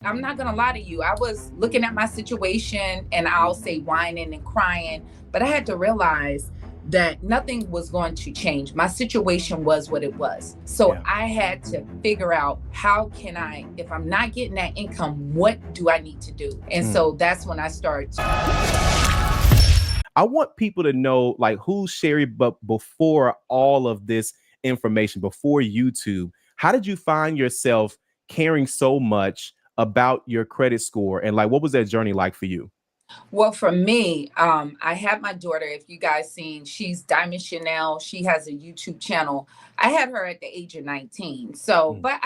I'm not gonna lie to you. I was looking at my situation and I'll say whining and crying, but I had to realize that nothing was going to change. My situation was what it was. So Yeah. I had to figure out how can I, if I'm not getting that income, what do I need to do? And Mm. so that's when I started. I want people to know like who's Sherry, but before all of this information, before YouTube, how did you find yourself caring so much about your credit score? And like what was that journey like for you? Well, for me, I have my daughter. If you guys seen, she's Diamond Chanel. She has a YouTube channel. I had her at the age of 19. So, Mm. but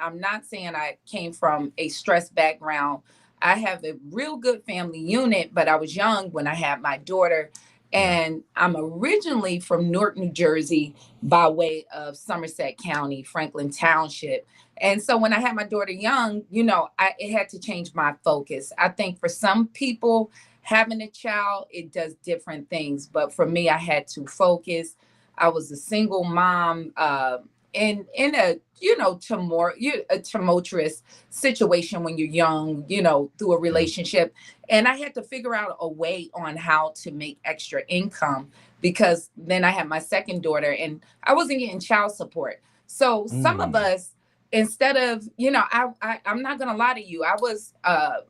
I'm not saying I came from a stressed background. I have a real good family unit, but I was young when I had my daughter. Yeah. And I'm originally from Newark, New Jersey, by way of Somerset County, Franklin Township. And so when I had my daughter young, it had to change my focus. I think for some people, having a child, it does different things. But for me, I had to focus. I was a single mom in a a tumultuous situation when you're young, through a Yeah. relationship. And I had to figure out a way on how to make extra income because then I had my second daughter and I wasn't getting child support. So some of Mm. us, instead of, I'm not gonna lie to you, I was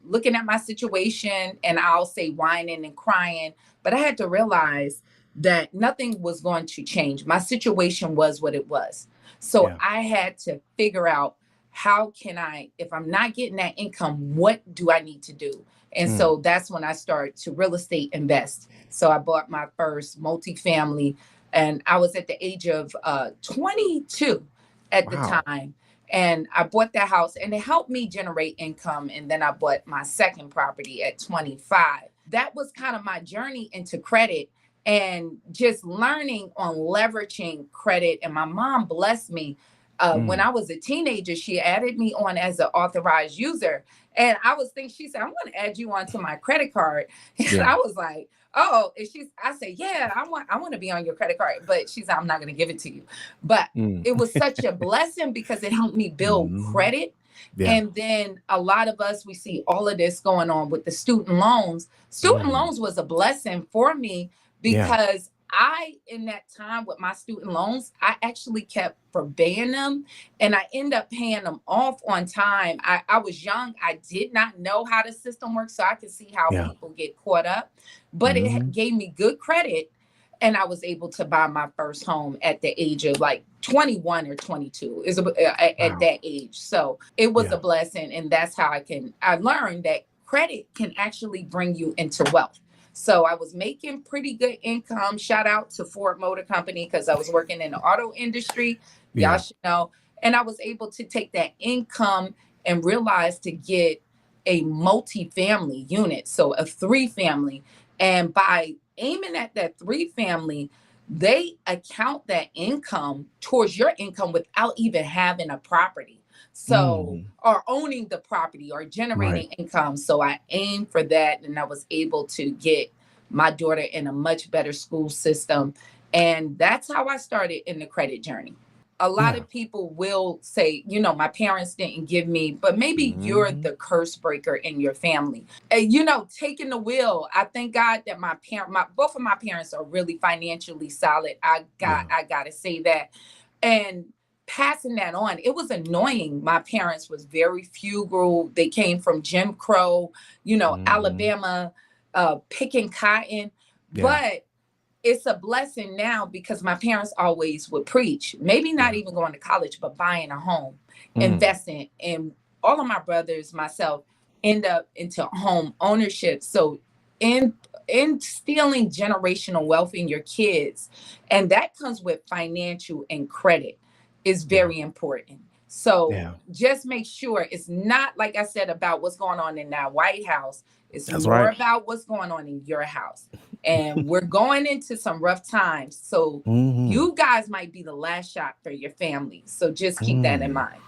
looking at my situation and I'll say whining and crying, but I had to realize that nothing was going to change. My situation was what it was. So Yeah. I had to figure out how can I, if I'm not getting that income, what do I need to do? And Mm. so that's when I started to real estate invest. So I bought my first multifamily and I was at the age of 22 at the Wow. time. And I bought that house and it helped me generate income. And then I bought my second property at 25. That was kind of my journey into credit and just learning on leveraging credit. And my mom blessed me. When Mm. I was a teenager, she added me on as an authorized user. And I was thinking, she said, I'm going to add you onto my credit card. And Yeah. I was like, oh, and I said, yeah, I want to be on your credit card. But she said, I'm not going to give it to you. But Mm. it was such a blessing because it helped me build Mhm. credit. Yeah. And then a lot of us, we see all of this going on with the student loans. Student Mm. loans was a blessing for me Yeah. because in that time with my student loans, I actually kept forbearing them and I end up paying them off on time. I was young. I did not know how the system works. So I could see how Yeah. people get caught up, but it Mhm. gave me good credit. And I was able to buy my first home at the age of like 21 or 22 at Wow. that age. So it was a Yeah. blessing. And that's how I learned that credit can actually bring you into wealth. So I was making pretty good income. Shout out to Ford Motor Company because I was working in the auto industry. Y'all Yeah. should know. And I was able to take that income and realize to get a multi-family unit, so a three family. And by aiming at that three family, they account that income towards your income without even having a property. So, Mm. or owning the property or Right. generating income. So I aimed for that and I was able to get my daughter in a much better school system. And that's how I started in the credit journey. A lot Yeah. of people will say, my parents didn't give me, but maybe you're Mhm. the curse breaker in your family. And, taking the wheel. I thank God that both of my parents are really financially solid. Yeah. I gotta say that. And passing that on, it was annoying. My parents was very frugal. They came from Jim Crow, Mhm. Alabama, picking cotton. Yeah. But it's a blessing now because my parents always would preach, maybe not Yeah. even going to college, but buying a home, Mm. investing. And all of my brothers, myself, end up into home ownership. So in instilling generational wealth in your kids, and that comes with financial and credit, is Yeah. very important. So Yeah. just make sure it's not, like I said, about what's going on in that White House. It's That's more right. about what's going on in your house. And we're going into some rough times. So Mhm. you guys might be the last shot for your family. So just keep that in Mm. mind.